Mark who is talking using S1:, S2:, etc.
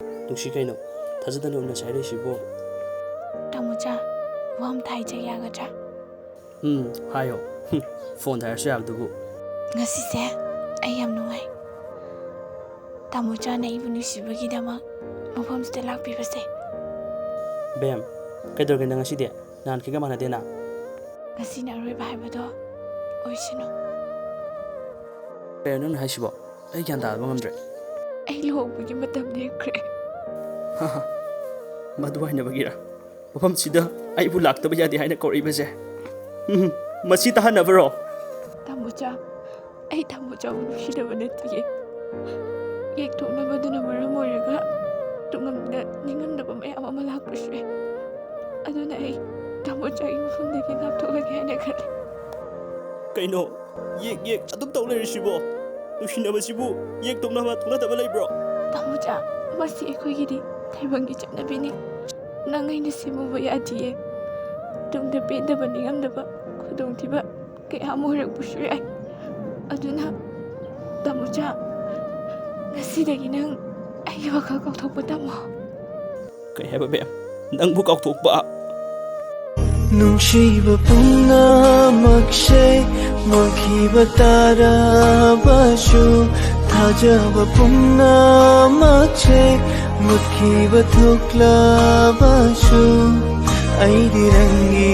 S1: ꯅꯨꯡꯁꯤ ꯀꯩꯅꯣ ꯊꯥꯖꯗꯅ ꯎꯅꯁꯦ ꯍꯥꯏꯔꯛꯏꯁꯤꯕꯣ
S2: ꯇꯥꯃꯣꯆꯥ ꯋꯥ ꯑꯝꯇ ꯍꯥꯏꯖ ꯌꯥꯒꯗ꯭ꯔꯥ?
S1: ꯍꯥꯏꯌꯣ ꯐꯣꯟꯗ ꯍꯥꯏꯔꯁꯨ ꯌꯥꯕꯗꯨꯕꯨ
S2: ꯉꯁꯤꯁꯦ ꯑꯩ ꯌꯥꯝ ꯅꯨꯡꯉꯥꯏ ꯇꯥꯃꯣꯆꯥꯅ ꯑꯩꯕꯨ ꯅꯨꯡꯁꯤꯕꯒꯤꯗꯃꯛ ꯃꯐꯝꯁꯤꯗ ꯂꯥꯛꯄꯤꯕꯁꯦ
S1: ꯕꯦꯝ ꯀꯩꯗꯧꯔꯒꯦ ꯅꯪ ꯉꯁꯤꯗꯤ ꯅꯍꯥꯟꯈꯩꯒ ꯃꯥꯟꯅꯗꯦꯅ
S2: ꯉꯁꯤꯅ ꯑꯔꯣꯏꯕ ꯍꯥꯏꯕꯗꯣ ꯑꯣꯏꯁꯅꯨ
S1: ꯀꯩꯅꯣ ꯅꯪꯅ ꯍꯥꯏꯁꯤꯕꯣ ꯑꯩ ꯒ꯭ꯌꯥꯟ ꯇꯥꯗꯕ ꯉꯝꯗ꯭ꯔꯦ
S2: ꯑꯩ ꯂꯨꯍꯣꯡꯕꯒꯤ ꯃꯇꯝ ꯂꯦꯞꯈ꯭ꯔꯦ
S1: ꯃꯗꯨ ꯍꯥꯏꯅꯕꯒꯤꯔ ꯃꯐꯝꯁꯤꯗ ꯑꯩꯕꯨ ꯂꯥꯛꯇꯕ ꯌꯥꯗꯦ ꯍꯥꯏꯅ ꯀꯧꯔꯛꯏꯕꯁꯦ ꯃꯁꯤ ꯇꯥꯍꯟꯅꯕꯔꯣ?
S2: ꯇꯥꯃꯣꯆꯥ ꯑꯩ ꯇꯥꯃꯣꯆꯥꯕꯨ ꯅꯨꯡꯁꯤꯗꯕ ꯅꯠꯇꯤꯌꯦ ꯌꯦꯛꯊꯣꯛꯅꯕꯗꯨꯅ ꯃꯔꯝ ꯑꯣꯏꯔꯒ ꯇꯨꯡꯂꯝꯗ ꯅꯤꯡꯉꯝꯗꯕ ꯃꯌꯥꯝ ꯑꯃ ꯂꯥꯛꯄꯁꯨ ꯌꯥꯏ ꯑꯗꯨꯅ ꯑꯩ ꯇꯥꯃꯣꯆꯥꯒꯤ ꯃꯐꯝꯗꯒꯤ ꯂꯥꯞꯊꯣꯛꯂꯒꯦ ꯍꯥꯏꯅ ꯈꯜꯂꯤ
S1: ꯀꯩꯅꯣ ꯌꯦꯛ ꯑꯗꯨꯝ ꯇꯧ ꯂꯩꯔꯤꯁꯤꯕꯣ ꯅꯨꯡꯁꯤꯅꯕꯁꯤꯕꯨ ꯌꯦꯛ ꯇꯣꯛꯅꯕ ꯊꯣꯛꯅꯗꯕ ꯂꯩꯕ꯭ꯔꯣ?
S2: ꯇꯥꯃꯣꯆꯥ ꯃꯁꯤ ꯑꯩꯈꯣꯏꯒꯤꯗꯤ ꯇꯥꯏꯕꯪꯒꯤ ꯆꯠꯅꯕꯤꯅꯤ ꯅꯪ ꯑꯩꯅ ꯁꯦꯝꯃꯨꯕ ꯌꯥꯗꯤꯌꯦ ꯇꯨꯡꯗ ꯄꯦꯟꯗꯕ ꯅꯤꯡꯉꯝꯗꯕ ꯈꯨꯗꯣꯡꯊꯤꯕ ꯀꯌꯥ ꯑꯃ ꯑꯣꯏꯔꯛꯄꯁꯨ ꯌꯥꯏ ꯑꯗꯨꯅ ꯇꯥꯃꯣꯆꯥ ꯉꯁꯤꯗꯒꯤ ꯅꯪ ꯑꯩꯒꯤ ꯋꯥꯈꯜ ꯀꯥꯎꯊꯣꯛꯄ ꯇꯝꯃꯣ
S1: ꯀꯩ ꯍꯥꯏꯕ ꯕꯦꯝ ꯅꯪꯕꯨ ꯀꯥꯎꯊꯣꯛꯄ?
S3: ꯅꯨꯡꯁꯤꯕ ꯄꯨꯝꯅꯃꯛꯁꯦ ꯃꯥꯡꯈꯤꯕ ꯇꯥꯔꯕꯁꯨ ꯊꯥꯖꯕ ꯄꯨꯝꯅꯃꯛꯁꯦ ꯃꯨꯠꯈꯤꯕ ꯊꯣꯛꯂꯕꯁꯨ ꯑꯩꯗꯤ ꯅꯪꯒꯤ